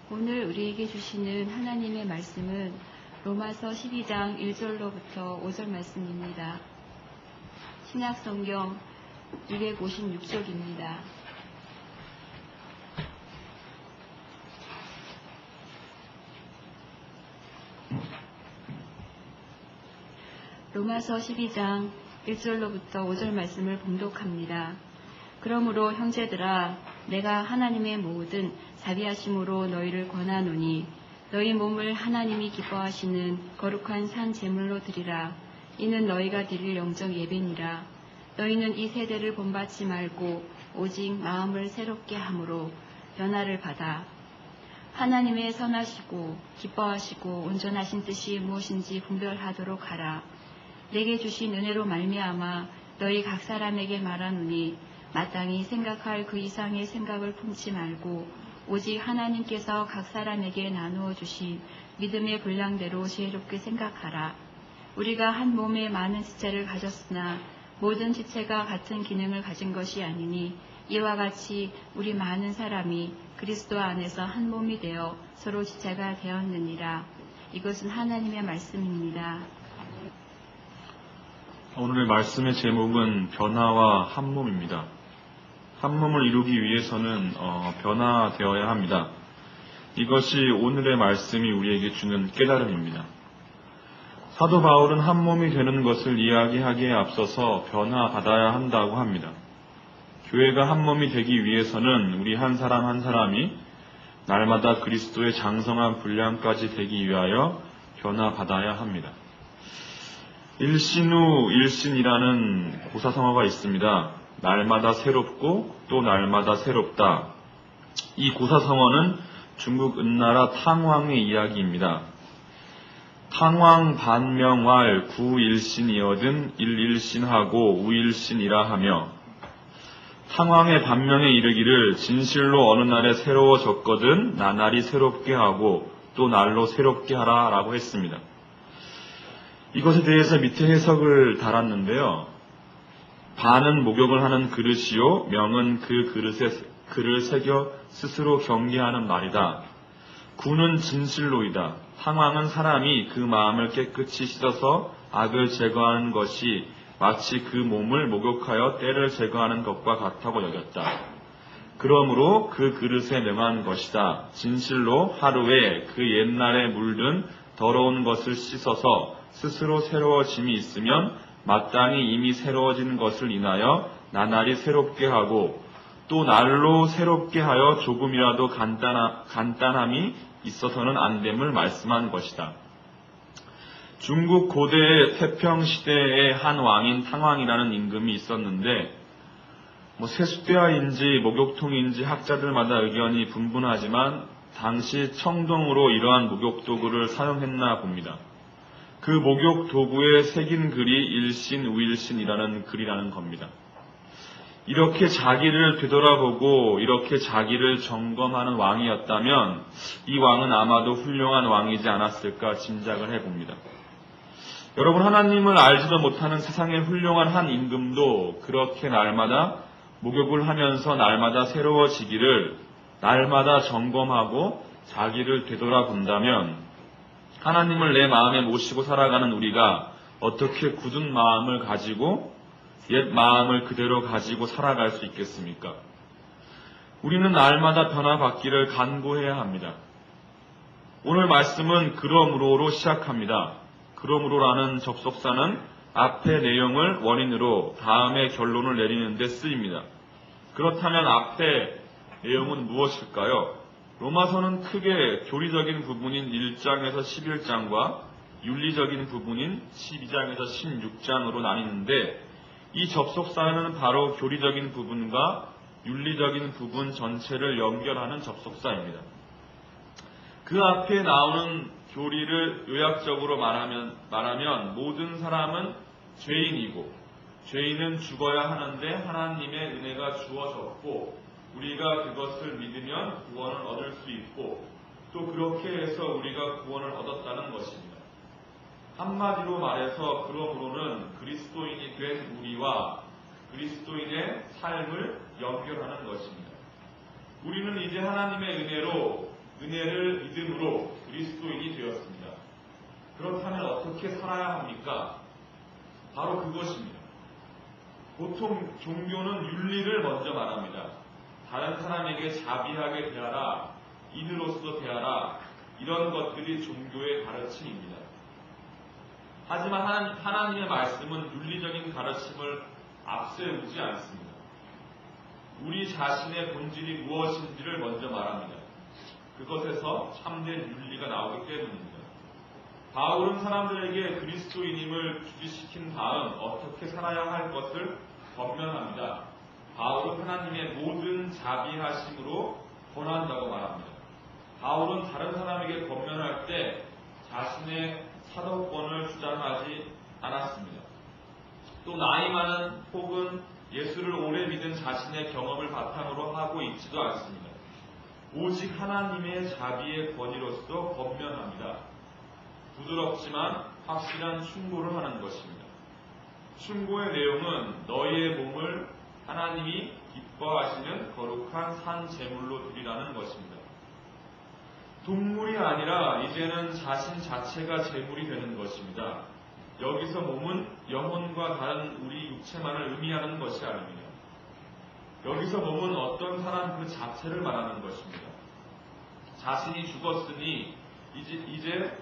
오늘 우리에게 주시는 하나님의 말씀은 로마서 12장 1절로부터 5절 말씀입니다. 신약성경 256쪽입니다. 로마서 12장 1절로부터 5절 말씀을 봉독합니다. 그러므로 형제들아, 내가 하나님의 모든 자비하심으로 너희를 권하노니 너희 몸을 하나님이 기뻐하시는 거룩한 산 제물로 드리라. 이는 너희가 드릴 영적 예배니라. 너희는 이 세대를 본받지 말고 오직 마음을 새롭게 함으로 변화를 받아 하나님의 선하시고 기뻐하시고 온전하신 뜻이 무엇인지 분별하도록 하라. 내게 주신 은혜로 말미암아 너희 각 사람에게 말하노니 마땅히 생각할 그 이상의 생각을 품지 말고 오직 하나님께서 각 사람에게 나누어 주신 믿음의 분량대로 지혜롭게 생각하라. 우리가 한 몸에 많은 지체를 가졌으나 모든 지체가 같은 기능을 가진 것이 아니니 이와 같이 우리 많은 사람이 그리스도 안에서 한 몸이 되어 서로 지체가 되었느니라. 이것은 하나님의 말씀입니다. 오늘의 말씀의 제목은 변화와 한 몸입니다. 한 몸을 이루기 위해서는 변화되어야 합니다. 이것이 오늘의 말씀이 우리에게 주는 깨달음입니다. 사도 바울은 한 몸이 되는 것을 이야기하기에 앞서서 변화받아야 한다고 합니다. 교회가 한 몸이 되기 위해서는 우리 한 사람 한 사람이 날마다 그리스도의 장성한 분량까지 되기 위하여 변화받아야 합니다. 일신후 일신이라는 고사성어가 있습니다. 날마다 새롭고 또 날마다 새롭다. 이 고사성어는 중국 은나라 탕왕의 이야기입니다. 탕왕 반명왈 구일신이어든 일일신하고 우일신이라 하며 탕왕의 반명에 이르기를 진실로 어느 날에 새로워졌거든 나날이 새롭게 하고 또 날로 새롭게 하라 라고 했습니다. 이것에 대해서 밑에 해석을 달았는데요. 반은 목욕을 하는 그릇이요 명은 그 그릇에 글을 새겨 스스로 경계하는 말이다. 구는 진실로이다. 탕왕은 사람이 그 마음을 깨끗이 씻어서 악을 제거하는 것이 마치 그 몸을 목욕하여 때를 제거하는 것과 같다고 여겼다. 그러므로 그 그릇에 명한 것이다. 진실로 하루에 그 옛날에 물든 더러운 것을 씻어서 스스로 새로워짐이 있으면 마땅히 이미 새로워진 것을 인하여 나날이 새롭게 하고 또 날로 새롭게 하여 조금이라도 간단함이 있어서는 안 됨을 말씀한 것이다. 중국 고대 태평시대의 한 왕인 탕왕이라는 임금이 있었는데 세숫대야인지 목욕통인지 학자들마다 의견이 분분하지만 당시 청동으로 이러한 목욕도구를 사용했나 봅니다. 그 목욕 도구에 새긴 글이 일신 우일신이라는 글이라는 겁니다. 이렇게 자기를 되돌아보고 이렇게 자기를 점검하는 왕이었다면 이 왕은 아마도 훌륭한 왕이지 않았을까 짐작을 해봅니다. 여러분, 하나님을 알지도 못하는 세상의 훌륭한 한 임금도 그렇게 날마다 목욕을 하면서 날마다 새로워지기를 날마다 점검하고 자기를 되돌아본다면 하나님을 내 마음에 모시고 살아가는 우리가 어떻게 굳은 마음을 가지고 옛 마음을 그대로 가지고 살아갈 수 있겠습니까? 우리는 날마다 변화받기를 간구해야 합니다. 오늘 말씀은 그러므로로 시작합니다. 그러므로라는 접속사는 앞의 내용을 원인으로 다음에 결론을 내리는 데 쓰입니다. 그렇다면 앞의 내용은 무엇일까요? 로마서는 크게 교리적인 부분인 1장에서 11장과 윤리적인 부분인 12장에서 16장으로 나뉘는데 이 접속사는 바로 교리적인 부분과 윤리적인 부분 전체를 연결하는 접속사입니다. 그 앞에 나오는 교리를 요약적으로 말하면 모든 사람은 죄인이고 죄인은 죽어야 하는데 하나님의 은혜가 주어졌고 우리가 그것을 믿으면 구원을 얻을 수 있고 또 그렇게 해서 우리가 구원을 얻었다는 것입니다. 한마디로 말해서 그러므로는 그리스도인이 된 우리와 그리스도인의 삶을 연결하는 것입니다. 우리는 이제 하나님의 은혜를 어떻게 살아야 합니까? 바로 그것입니다. 보통 종교는 윤리를 먼저 말합니다. 다른 사람에게 자비하게 대하라, 인으로서 대하라, 이런 것들이 종교의 가르침입니다. 하지만 하나님의 말씀은 윤리적인 가르침을 앞세우지 않습니다. 우리 자신의 본질이 무엇인지를 먼저 말합니다. 그것에서 참된 윤리가 나오기 때문입니다. 바울은 사람들에게 그리스도인임을 주지시킨 다음 어떻게 살아야 할 것을 권면합니다. 바울은 하나님의 모든 자비하심으로 권한다고 말합니다. 바울은 다른 사람에게 권면할 때 자신의 사도권을 주장하지 않았습니다. 또 나이 많은 혹은 예수를 오래 믿은 자신의 경험을 바탕으로 하고 있지도 않습니다. 오직 하나님의 자비의 권위로서 권면합니다. 부드럽지만 확실한 충고를 하는 것입니다. 충고의 내용은 너희의 몸을 하나님이 기뻐하시는 거룩한 산 제물로 드리라는 것입니다. 동물이 아니라 이제는 자신 자체가 제물이 되는 것입니다. 여기서 몸은 영혼과 다른 우리 육체만을 의미하는 것이 아닙니다. 여기서 몸은 어떤 사람 그 자체를 말하는 것입니다. 자신이 죽었으니 이제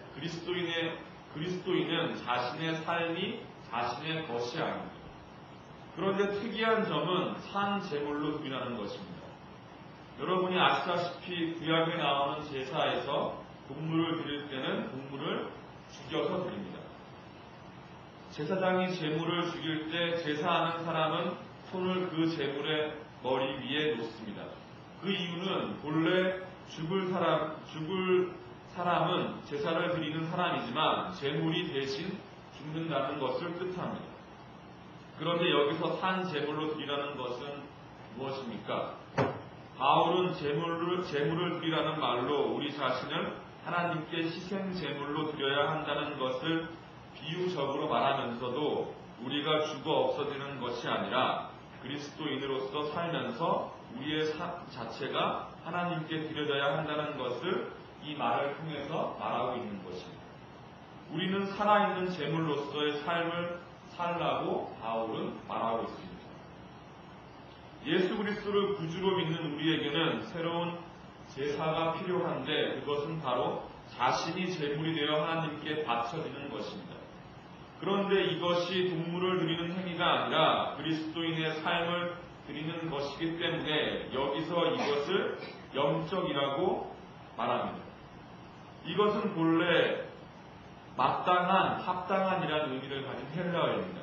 그리스도인은 자신의 삶이 자신의 것이 아닙니다. 그런데 특이한 점은 산 제물로 드리라는 것입니다. 여러분이 아시다시피 구약에 나오는 제사에서 동물을 드릴 때는 동물을 죽여서 드립니다. 제사장이 제물을 죽일 때 제사하는 사람은 손을 그 제물의 머리 위에 놓습니다. 그 이유는 본래 죽을 사람은 제사를 드리는 사람이지만 제물이 대신 죽는다는 것을 뜻합니다. 그런데 여기서 산 제물로 드리라는 것은 무엇입니까? 바울은 제물을 드리라는 말로 우리 자신을 하나님께 희생 제물로 드려야 한다는 것을 비유적으로 말하면서도 우리가 죽어 없어지는 것이 아니라 그리스도인으로서 살면서 우리의 삶 자체가 하나님께 드려져야 한다는 것을 이 말을 통해서 말하고 있는 것입니다. 우리는 살아있는 제물로서의 삶을 살라고 바울은 말하고 있습니다. 예수 그리스도를 구주로 믿는 우리에게는 새로운 제사가 필요한데 그것은 바로 자신이 제물이 되어 하나님께 바쳐지는 것입니다. 그런데 이것이 동물을 드리는 행위가 아니라 그리스도인의 삶을 드리는 것이기 때문에 여기서 이것을 영적이라고 말합니다. 이것은 본래 마땅한, 합당한이라는 의미를 가진 헬라어입니다.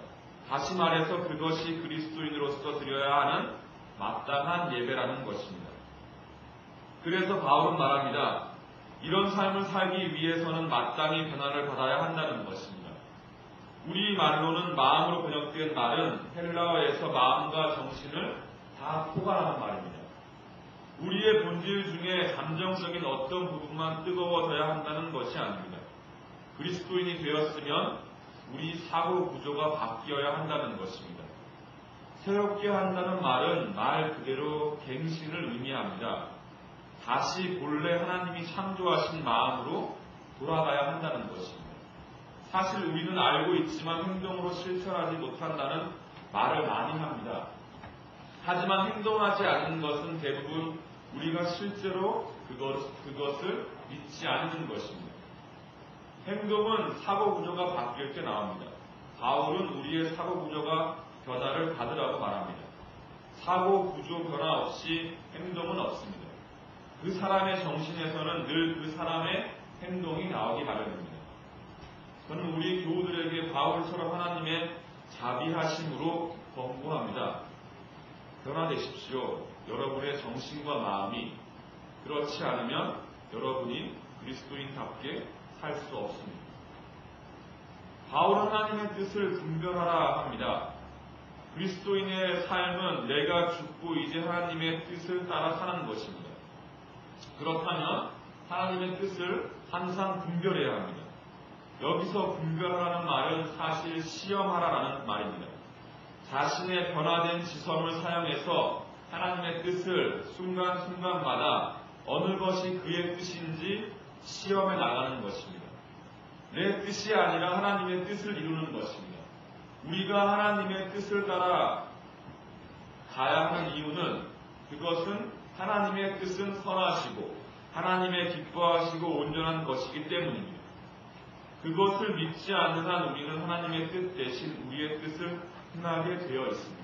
다시 말해서 그것이 그리스도인으로서 드려야 하는 마땅한 예배라는 것입니다. 그래서 바울은 말합니다. 이런 삶을 살기 위해서는 마땅히 변화를 받아야 한다는 것입니다. 우리 말로는 마음으로 번역된 말은 헬라어에서 마음과 정신을 다 포괄하는 말입니다. 우리의 본질 중에 감정적인 어떤 부분만 뜨거워져야 한다는 것이 아닙니다. 그리스도인이 되었으면 우리 사고 구조가 바뀌어야 한다는 것입니다. 새롭게 한다는 말은 말 그대로 갱신을 의미합니다. 다시 본래 하나님이 창조하신 마음으로 돌아가야 한다는 것입니다. 사실 우리는 알고 있지만 행동으로 실천하지 못한다는 말을 많이 합니다. 하지만 행동하지 않는 것은 대부분 우리가 실제로 그것을 믿지 않는 것입니다. 행동은 사고 구조가 바뀔 때 나옵니다. 바울은 우리의 사고 구조가 변화를 받으라고 말합니다. 사고 구조 변화 없이 행동은 없습니다. 그 사람의 정신에서는 늘 그 사람의 행동이 나오기 마련입니다. 저는 우리 교우들에게 바울처럼 하나님의 자비하심으로 권고합니다. 변화되십시오. 여러분의 정신과 마음이. 그렇지 않으면 여러분이 그리스도인답게 살 수 없습니다. 바울은 하나님의 뜻을 분별하라 합니다. 그리스도인의 삶은 내가 죽고 이제 하나님의 뜻을 따라 사는 것입니다. 그렇다면 하나님의 뜻을 항상 분별해야 합니다. 여기서 분별하라는 말은 사실 시험하라라는 말입니다. 자신의 변화된 지성을 사용해서 하나님의 뜻을 순간순간마다 어느 것이 그의 뜻인지 시험해 나가는 것입니다. 내 뜻이 아니라 하나님의 뜻을 이루는 것입니다. 우리가 하나님의 뜻을 따라 가야 하는 이유는 그것은 하나님의 뜻은 선하시고 하나님의 기뻐하시고 온전한 것이기 때문입니다. 그것을 믿지 않는 한 우리는 하나님의 뜻 대신 우리의 뜻을 행하게 되어 있습니다.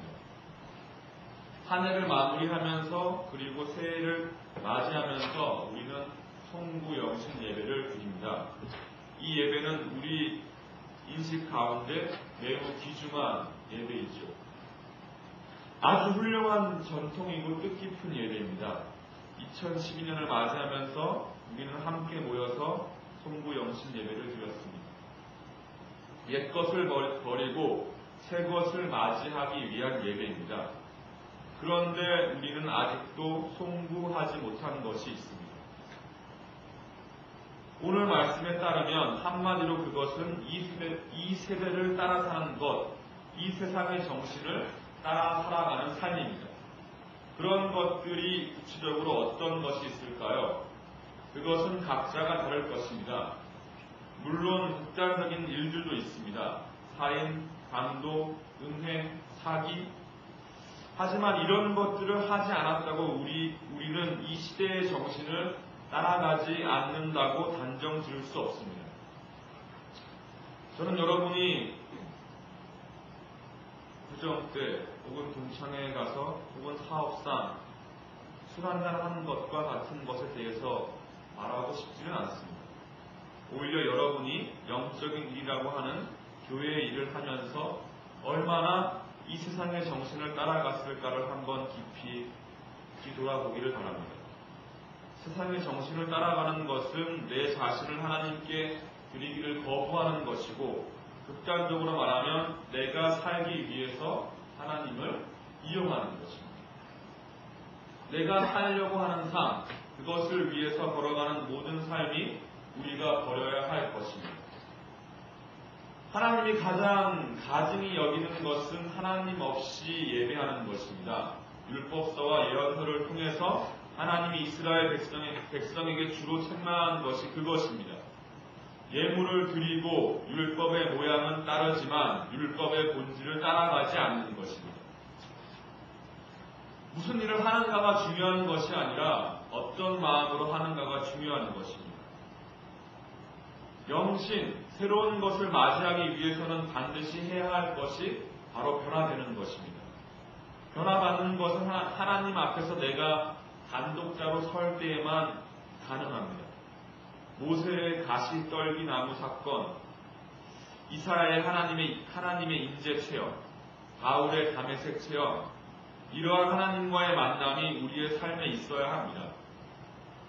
한 해를 마무리하면서 그리고 새해를 맞이하면서 우리는 송구영신 예배를 드립니다. 이 예배는 우리 인식 가운데 매우 귀중한 예배이죠. 아주 훌륭한 전통이고 뜻깊은 예배입니다. 2012년을 맞이하면서 우리는 함께 모여서 송구영신 예배를 드렸습니다. 옛것을 버리고 새것을 맞이하기 위한 예배입니다. 그런데 우리는 아직도 송구하지 못한 것이 있습니다. 오늘 말씀에 따르면 한마디로 그것은 이 세대를 따라 사는 것, 이 세상의 정신을 따라 살아가는 삶입니다. 그런 것들이 구체적으로 어떤 것이 있을까요? 그것은 각자가 다를 것입니다. 물론 극단적인 일들도 있습니다. 살인, 강도, 음행, 사기. 하지만 이런 것들을 하지 않았다고 우리는 이 시대의 정신을 따라가지 않는다고 단정 지을 수 없습니다. 저는 여러분이 구정 때 혹은 동창회에 가서 혹은 사업상 술 한잔 하는 것과 같은 것에 대해서 말하고 싶지는 않습니다. 오히려 여러분이 영적인 일이라고 하는 교회의 일을 하면서 얼마나 이 세상의 정신을 따라갔을까를 한번 깊이 뒤돌아보기를 바랍니다. 세상의 정신을 따라가는 것은 내 자신을 하나님께 드리기를 거부하는 것이고, 극단적으로 말하면 내가 살기 위해서 하나님을 이용하는 것입니다. 내가 살려고 하는 삶, 그것을 위해서 걸어가는 모든 삶이 우리가 버려야 할 것입니다. 하나님이 가장 가증히 여기는 것은 하나님 없이 예배하는 것입니다. 율법서와 예언서를 통해서 하나님이 이스라엘 백성에게 주로 책망한 것이 그것입니다. 예물을 드리고 율법의 모양은 따르지만 율법의 본질을 따라가지 않는 것입니다. 무슨 일을 하는가가 중요한 것이 아니라 어떤 마음으로 하는가가 중요한 것입니다. 영신, 새로운 것을 맞이하기 위해서는 반드시 해야 할 것이 바로 변화되는 것입니다. 변화받는 것은 하나님 앞에서 내가 단독자로 설 때에만 가능합니다. 모세의 가시 떨기 나무 사건, 이사야의 하나님의 인재 체험, 바울의 다메섹 체험, 이러한 하나님과의 만남이 우리의 삶에 있어야 합니다.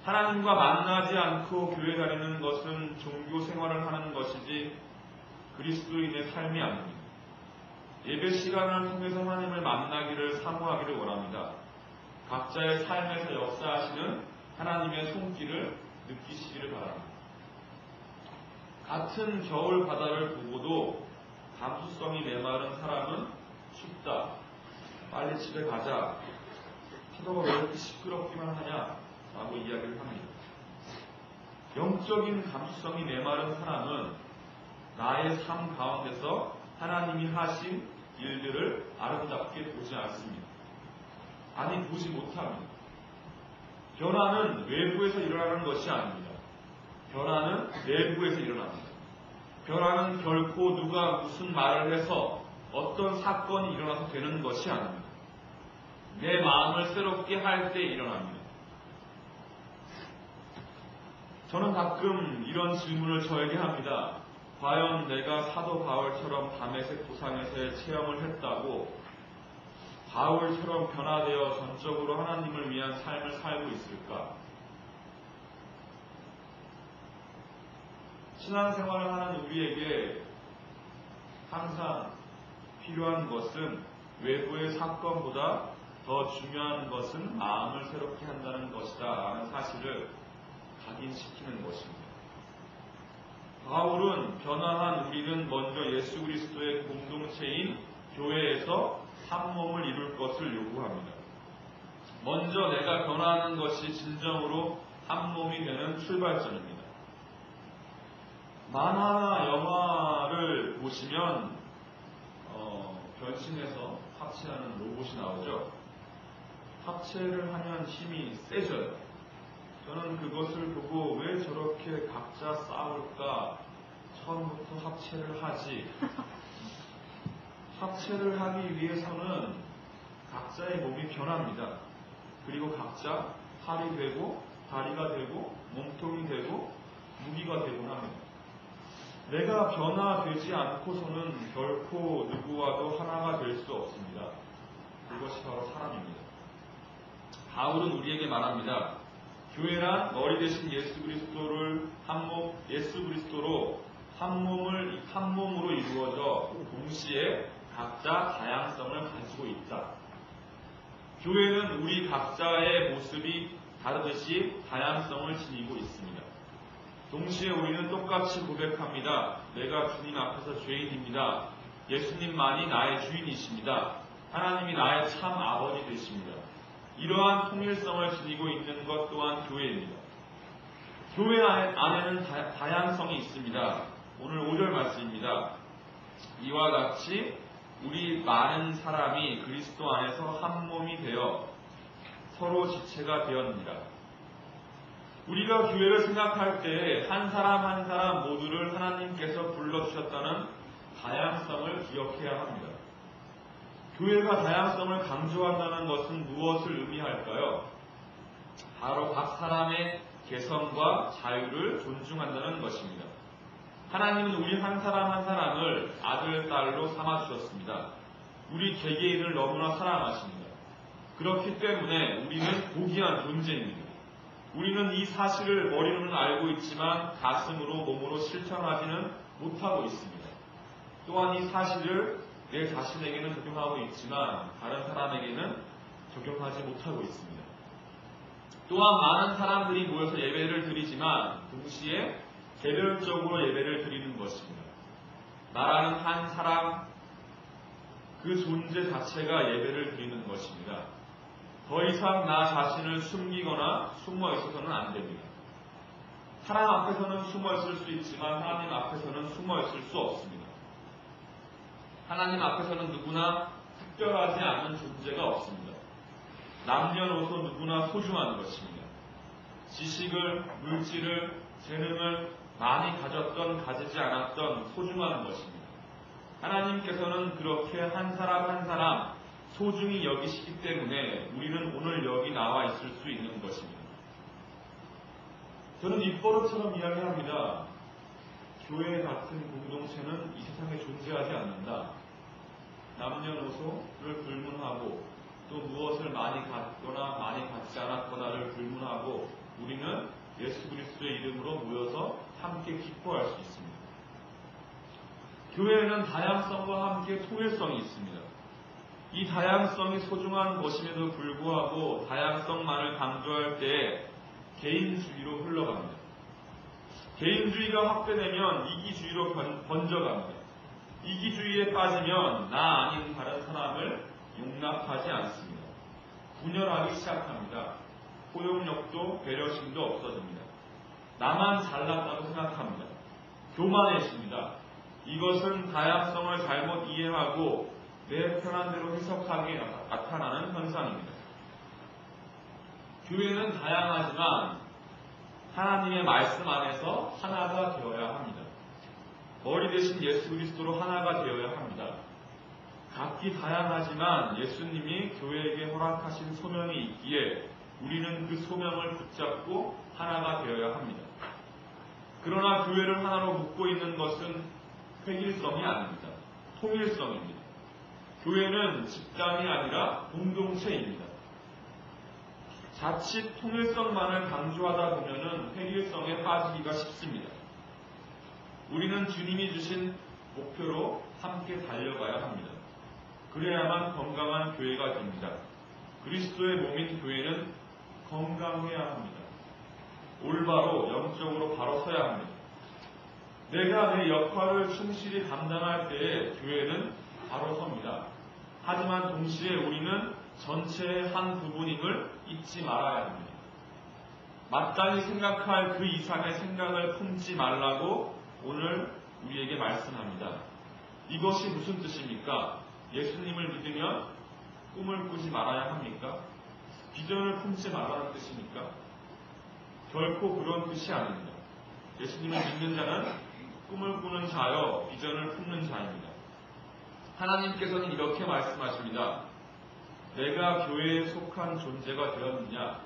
하나님과 만나지 않고 교회 다니는 것은 종교 생활을 하는 것이지 그리스도인의 삶이 아닙니다. 예배 시간을 통해서 하나님을 만나기를 사모하기를 원합니다. 각자의 삶에서 역사하시는 하나님의 손길을 느끼시기를 바랍니다. 같은 겨울 바다를 보고도 감수성이 메마른 사람은 춥다, 빨리 집에 가자, 파도가 왜 이렇게 시끄럽기만 하냐 라고 이야기를 합니다. 영적인 감수성이 메마른 사람은 나의 삶 가운데서 하나님이 하신 일들을 아름답게 보지 않습니다. 아니, 보지 못합니다. 변화는 외부에서 일어나는 것이 아닙니다. 변화는 내부에서 일어납니다. 변화는 결코 누가 무슨 말을 해서 어떤 사건이 일어나서 되는 것이 아닙니다. 내 마음을 새롭게 할 때 일어납니다. 저는 가끔 이런 질문을 저에게 합니다. 과연 내가 사도 바울처럼 다메섹 도상에서의 체험을 했다고 바울처럼 변화되어 전적으로 하나님을 위한 삶을 살고 있을까? 신앙생활을 하는 우리에게 항상 필요한 것은 외부의 사건보다 더 중요한 것은 마음을 새롭게 한다는 것이다 라는 사실을 각인시키는 것입니다. 바울은 변화한 우리는 먼저 예수 그리스도의 공동체인 교회에서 한 몸을 이룰 것을 요구합니다. 먼저 내가 변화하는 것이 진정으로 한 몸이 되는 출발점입니다. 만화 영화를 보시면 변신해서 합체하는 로봇이 나오죠. 합체를 하면 힘이 세져요. 저는 그것을 보고 왜 저렇게 각자 싸울까? 처음부터 합체를 하지. 합체를 하기 위해서는 각자의 몸이 변합니다. 그리고 각자 팔이 되고 다리가 되고 몸통이 되고 무기가 되곤 합니다. 내가 변화되지 않고서는 결코 누구와도 하나가 될 수 없습니다. 그것이 바로 사람입니다. 바울은 우리에게 말합니다. 교회란 머리 대신 예수 그리스도로 한 몸으로 이루어져 동시에 각자 다양성을 가지고 있다. 교회는 우리 각자의 모습이 다르듯이 다양성을 지니고 있습니다. 동시에 우리는 똑같이 고백합니다. 내가 주님 앞에서 죄인입니다. 예수님만이 나의 주인이십니다. 하나님이 나의 참 아버지 되십니다. 이러한 통일성을 지니고 있는 것 또한 교회입니다. 교회 안에는 다양성이 있습니다. 오늘 5절 말씀입니다. 이와 같이 우리 많은 사람이 그리스도 안에서 한 몸이 되어 서로 지체가 되었습니다. 우리가 교회를 생각할 때 한 사람 한 사람 모두를 하나님께서 불러주셨다는 다양성을 기억해야 합니다. 교회가 다양성을 강조한다는 것은 무엇을 의미할까요? 바로 각 사람의 개성과 자유를 존중한다는 것입니다. 하나님은 우리 한 사람 한 사람을 아들, 딸로 삼아주셨습니다. 우리 개개인을 너무나 사랑하십니다. 그렇기 때문에 우리는 고귀한 존재입니다. 우리는 이 사실을 머리로는 알고 있지만 가슴으로 몸으로 실천하지는 못하고 있습니다. 또한 이 사실을 내 자신에게는 적용하고 있지만 다른 사람에게는 적용하지 못하고 있습니다. 또한 많은 사람들이 모여서 예배를 드리지만 동시에 개별적으로 예배를 드리는 것입니다. 나라는 한 사람 그 존재 자체가 예배를 드리는 것입니다. 더 이상 나 자신을 숨기거나 숨어 있어서는 안 됩니다. 사람 앞에서는 숨어 있을 수 있지만 하나님 앞에서는 숨어 있을 수 없습니다. 하나님 앞에서는 누구나 특별하지 않은 존재가 없습니다. 남녀노소 누구나 소중한 것입니다. 지식을, 물질을, 재능을 많이 가졌던 가지지 않았던 소중한 것입니다. 하나님께서는 그렇게 한 사람 한 사람 소중히 여기시기 때문에 우리는 오늘 여기 나와 있을 수 있는 것입니다. 저는 입버릇처럼 이야기합니다. 교회 같은 공동체는 이 세상에 존재하지 않는다. 남녀노소를 불문하고 또 무엇을 많이 갖거나 많이 갖지 않았거나를 불문하고 우리는 예수 그리스도의 이름으로 모여서 함께 기뻐할 수 있습니다. 교회에는 다양성과 함께 통일성이 있습니다. 이 다양성이 소중한 것임에도 불구하고 다양성만을 강조할 때 개인주의로 흘러갑니다. 개인주의가 확대되면 이기주의로 번져갑니다. 이기주의에 빠지면 나 아닌 다른 사람을 용납하지 않습니다. 분열하기 시작합니다. 포용력도 배려심도 없어집니다. 나만 잘났다고 생각합니다. 교만해집니다. 이것은 다양성을 잘못 이해하고 내 편한 대로 해석하기에 나타나는 현상입니다. 교회는 다양하지만 하나님의 말씀 안에서 하나가 되어야 합니다. 머리 대신 예수 그리스도로 하나가 되어야 합니다. 각기 다양하지만 예수님이 교회에게 허락하신 소명이 있기에 우리는 그 소명을 붙잡고 하나가 되어야 합니다. 그러나 교회를 하나로 묶고 있는 것은 획일성이 아닙니다. 통일성입니다. 교회는 집단이 아니라 공동체입니다. 자칫 통일성만을 강조하다 보면 획일성에 빠지기가 쉽습니다. 우리는 주님이 주신 목표로 함께 달려가야 합니다. 그래야만 건강한 교회가 됩니다. 그리스도의 몸인 교회는 건강해야 합니다. 올바로 영적으로 바로 서야 합니다. 내가 내 역할을 충실히 감당할 때에 교회는 바로 섭니다. 하지만 동시에 우리는 전체의 한 부분임을 잊지 말아야 합니다. 마땅히 생각할 그 이상의 생각을 품지 말라고 오늘 우리에게 말씀합니다. 이것이 무슨 뜻입니까? 예수님을 믿으면 꿈을 꾸지 말아야 합니까? 비전을 품지 말라는 뜻입니까? 결코 그런 뜻이 아닙니다. 예수님을 믿는 자는 꿈을 꾸는 자여 비전을 품는 자입니다. 하나님께서는 이렇게 말씀하십니다. 내가 교회에 속한 존재가 되었느냐?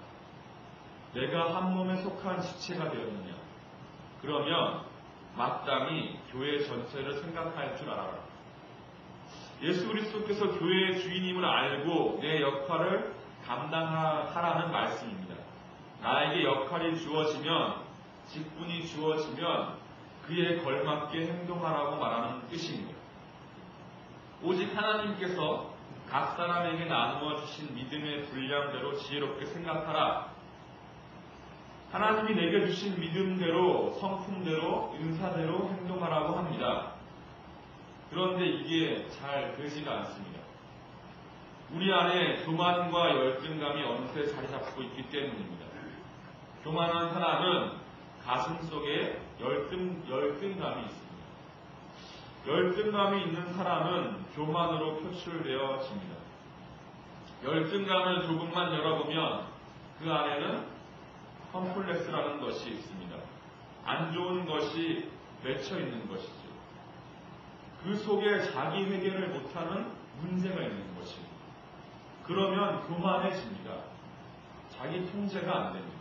내가 한 몸에 속한 지체가 되었느냐? 그러면 마땅히 교회 전체를 생각할 줄 알아라. 예수 그리스도께서 교회의 주인임을 알고 내 역할을 감당하라는 말씀입니다. 나에게 역할이 주어지면, 직분이 주어지면 그에 걸맞게 행동하라고 말하는 뜻입니다. 오직 하나님께서 각 사람에게 나누어 주신 믿음의 분량대로 지혜롭게 생각하라. 하나님이 내게 주신 믿음대로, 성품대로, 은사대로 행동하라고 합니다. 그런데 이게 잘 되지가 않습니다. 우리 안에 교만과 열등감이 어느새 자리 잡고 있기 때문입니다. 교만한 사람은 가슴 속에 열등감이 있습니다. 열등감이 있는 사람은 교만으로 표출되어집니다. 열등감을 조금만 열어보면 그 안에는 컴플렉스라는 것이 있습니다. 안 좋은 것이 맺혀 있는 것이죠. 그 속에 자기 해결을 못하는 문제가 있는 것입니다. 그러면 교만해집니다. 자기 통제가 안 됩니다.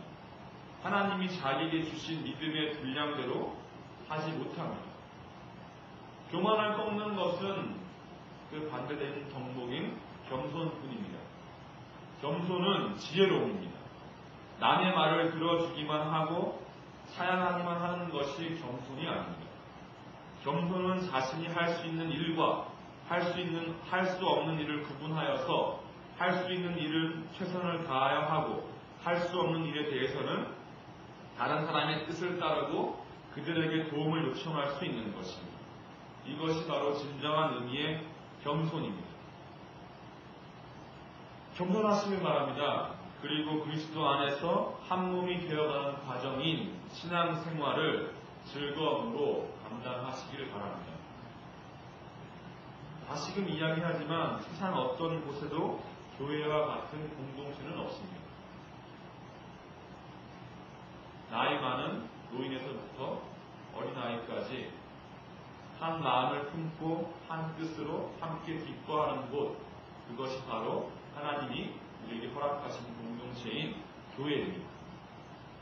하나님이 자기에게 주신 믿음의 분량대로 하지 못합니다. 교만을 꺾는 것은 그 반대되는 덕목인 겸손뿐입니다. 겸손은 지혜로움입니다. 남의 말을 들어주기만 하고 사양하기만 하는 것이 겸손이 아닙니다. 겸손은 자신이 할 수 있는 일과 할 수 없는 일을 구분하여서 할 수 있는 일은 최선을 다하여 하고 할 수 없는 일에 대해서는 다른 사람의 뜻을 따르고 그들에게 도움을 요청할 수 있는 것입니다. 이것이 바로 진정한 의미의 겸손입니다. 겸손하시길 바랍니다. 그리고 그리스도 안에서 한 몸이 되어가는 과정인 신앙생활을 즐거움으로 감당하시기를 바랍니다. 다시금 이야기하지만 세상 어떤 곳에도 교회와 같은 공동체는 없습니다. 나이 많은 노인에서부터 어린아이까지 한 마음을 품고 한 뜻으로 함께 기뻐하는 곳, 그것이 바로 하나님이 우리에게 허락하신 공동체인 교회입니다.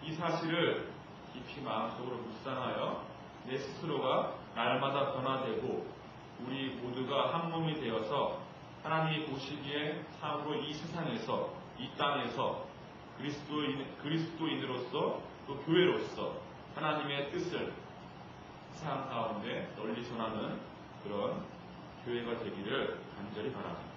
이 사실을 깊이 마음속으로 묵상하여 내 스스로가 날마다 변화되고 우리 모두가 한 몸이 되어서 하나님이 보시기에 참으로 이 세상에서, 이 땅에서 그리스도인으로서 또 교회로서 하나님의 뜻을 세상 가운데 널리 전하는 그런 교회가 되기를 간절히 바랍니다.